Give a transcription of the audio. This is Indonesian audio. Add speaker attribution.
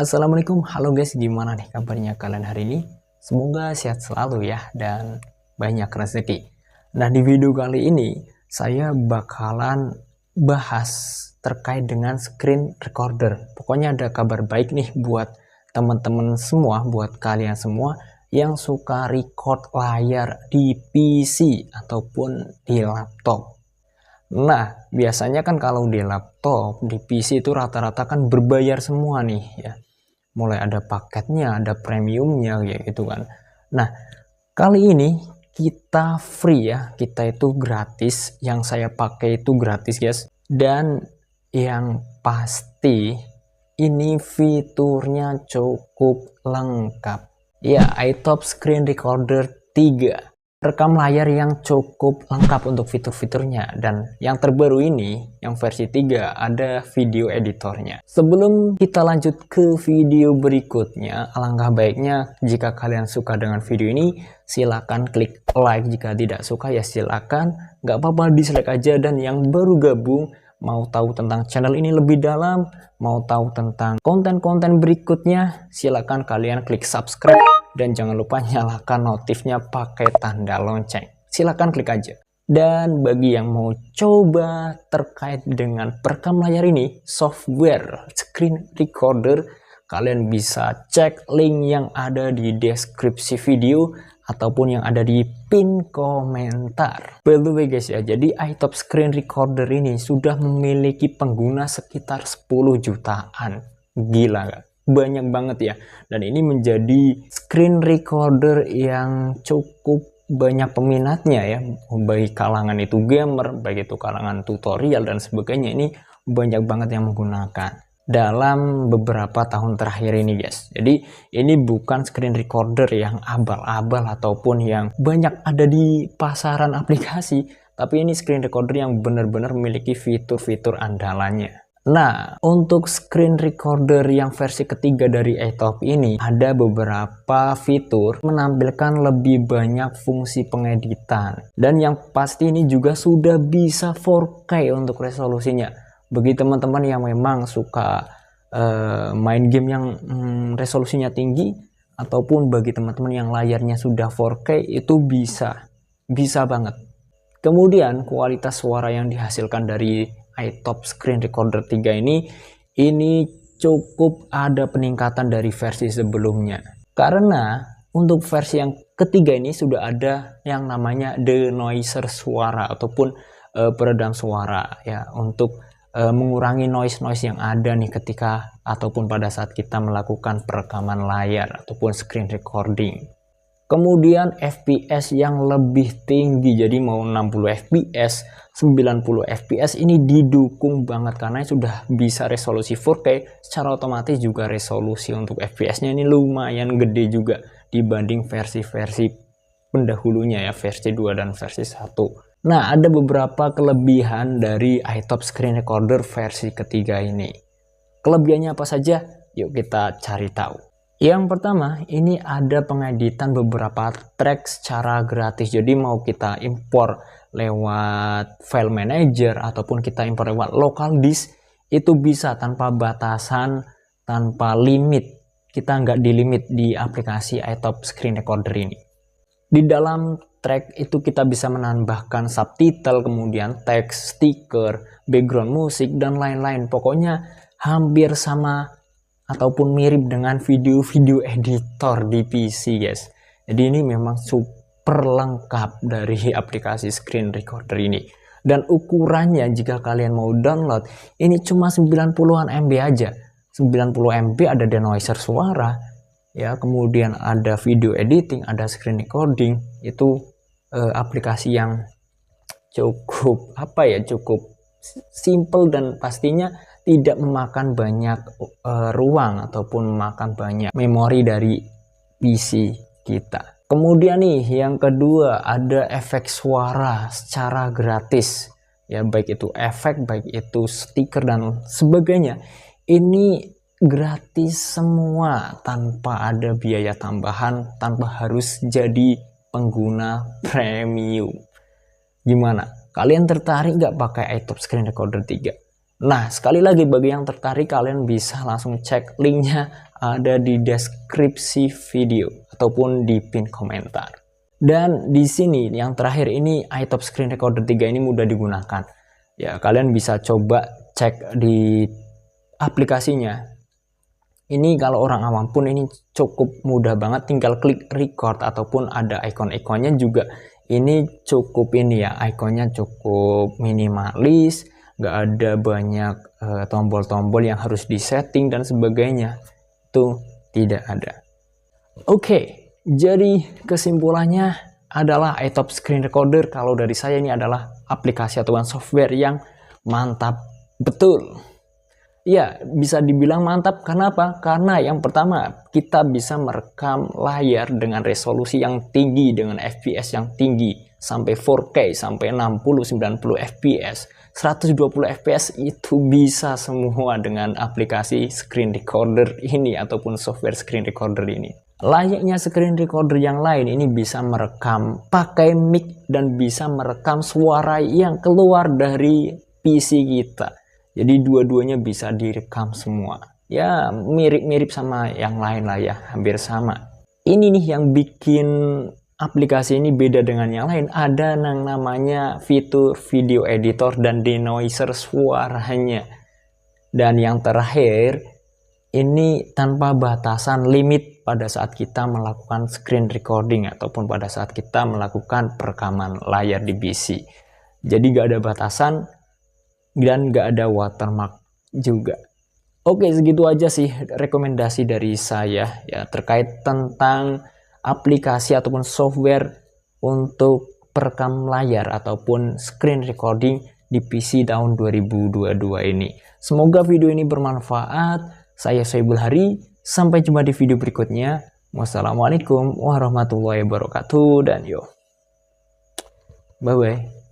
Speaker 1: Assalamualaikum, halo guys, gimana nih kabarnya kalian hari ini? Semoga sehat selalu ya dan banyak rezeki. Nah, di video kali ini saya bakalan bahas terkait dengan screen recorder. Pokoknya ada kabar baik nih buat teman-teman semua, buat kalian semua yang suka record layar di PC ataupun di laptop. Nah, biasanya kan kalau di laptop, di PC itu rata-rata kan berbayar semua nih ya, mulai ada paketnya, ada premiumnya kayak gitu kan. Nah, kali ini kita free ya, kita itu gratis, yang saya pakai itu gratis guys. Dan yang pasti ini fiturnya cukup lengkap ya, iTop Screen Recorder 3, rekam layar yang cukup lengkap untuk fitur-fiturnya. Dan yang terbaru ini, yang versi 3, ada video editornya. Sebelum kita lanjut ke video berikutnya, alangkah baiknya jika kalian suka dengan video ini, silahkan klik like. Jika tidak suka ya silahkan, nggak apa-apa, dislike aja. Dan yang baru gabung, mau tahu tentang channel ini lebih dalam, mau tahu tentang konten-konten berikutnya, silahkan kalian klik subscribe. Dan jangan lupa nyalakan notifnya pakai tanda lonceng. Silahkan klik aja. Dan bagi yang mau coba terkait dengan perekam layar ini, software screen recorder, kalian bisa cek link yang ada di deskripsi video ataupun yang ada di pin komentar. By the way guys ya, jadi iTop Screen Recorder ini sudah memiliki pengguna sekitar 10 jutaan. Gila nggak? Banyak banget ya. Dan ini menjadi screen recorder yang cukup banyak peminatnya ya, baik kalangan itu gamer, baik itu kalangan tutorial dan sebagainya. Ini banyak banget yang menggunakan dalam beberapa tahun terakhir ini guys. Jadi ini bukan screen recorder yang abal-abal ataupun yang banyak ada di pasaran aplikasi, tapi ini screen recorder yang benar-benar memiliki fitur-fitur andalannya. Nah, untuk screen recorder yang versi ketiga dari iTop ini ada beberapa fitur menampilkan lebih banyak fungsi pengeditan. Dan yang pasti ini juga sudah bisa 4K untuk resolusinya. Bagi teman-teman yang memang suka main game yang resolusinya tinggi, ataupun bagi teman-teman yang layarnya sudah 4K, itu bisa banget. Kemudian kualitas suara yang dihasilkan dari iTop Screen Recorder 3 ini cukup ada peningkatan dari versi sebelumnya. Karena untuk versi yang ketiga ini sudah ada yang namanya denoiser suara ataupun peredam suara ya, untuk mengurangi noise yang ada nih ketika ataupun pada saat kita melakukan perekaman layar ataupun screen recording. Kemudian FPS yang lebih tinggi, jadi mau 60 fps, 90 fps ini didukung banget karena sudah bisa resolusi 4K. Secara otomatis juga resolusi untuk FPS-nya ini lumayan gede juga dibanding versi-versi pendahulunya ya, versi 2 dan versi 1. Nah, ada beberapa kelebihan dari iTop Screen Recorder versi ketiga ini. Kelebihannya apa saja? Yuk kita cari tahu. Yang pertama, ini ada pengeditan beberapa track secara gratis. Jadi mau kita impor lewat file manager ataupun kita impor lewat local disk, itu bisa tanpa batasan, tanpa limit. Kita nggak dilimit di aplikasi iTop Screen Recorder ini. Di dalam track itu kita bisa menambahkan subtitle, kemudian teks, stiker, background musik, dan lain-lain. Pokoknya hampir sama ataupun mirip dengan video-video editor di PC guys. Jadi ini memang super lengkap dari aplikasi screen recorder ini. Dan ukurannya jika kalian mau download, ini cuma 90-an MB aja. 90 MB, ada denoiser suara ya, kemudian ada video editing, ada screen recording. Itu aplikasi yang cukup cukup simple dan pastinya tidak memakan banyak ruang ataupun memakan banyak memori dari PC kita. Kemudian nih yang kedua, ada efek suara secara gratis ya, baik itu efek, baik itu stiker dan sebagainya. Ini gratis semua tanpa ada biaya tambahan, tanpa harus jadi pengguna premium. Gimana? Kalian tertarik nggak pakai iTop Screen Recorder 3? Nah, sekali lagi bagi yang tertarik, kalian bisa langsung cek linknya ada di deskripsi video ataupun di pin komentar. Dan di sini yang terakhir ini iTop Screen Recorder 3 ini mudah digunakan. Ya, kalian bisa coba cek di aplikasinya. Ini kalau orang awam pun ini cukup mudah banget, tinggal klik record ataupun ada ikon-ikonnya juga. Ini cukup ini ya, ikonnya cukup minimalis, nggak ada banyak tombol-tombol yang harus disetting dan sebagainya. Itu tidak ada. Oke, jadi kesimpulannya adalah iTop Screen Recorder kalau dari saya ini adalah aplikasi atau software yang mantap betul. Ya, bisa dibilang mantap karena apa? Karena yang pertama, kita bisa merekam layar dengan resolusi yang tinggi, dengan FPS yang tinggi, sampai 4K, sampai 60-90 FPS, 120 FPS itu bisa semua dengan aplikasi screen recorder ini ataupun software screen recorder ini. Layaknya screen recorder yang lain, ini bisa merekam pakai mic dan bisa merekam suara yang keluar dari PC kita. Jadi dua-duanya bisa direkam semua. Ya mirip-mirip sama yang lain lah ya, hampir sama. Ini nih yang bikin aplikasi ini beda dengan yang lain. Ada yang namanya fitur video editor dan denoiser suaranya. Dan yang terakhir, ini tanpa batasan limit pada saat kita melakukan screen recording ataupun pada saat kita melakukan perekaman layar di PC. Jadi gak ada batasan dan gak ada watermark juga. Oke, segitu aja sih rekomendasi dari saya ya terkait tentang aplikasi ataupun software untuk perekam layar ataupun screen recording di PC tahun 2022 ini. Semoga video ini bermanfaat. Saya Soebul Hari, sampai jumpa di video berikutnya. Wassalamualaikum warahmatullahi wabarakatuh dan yo. Bye bye.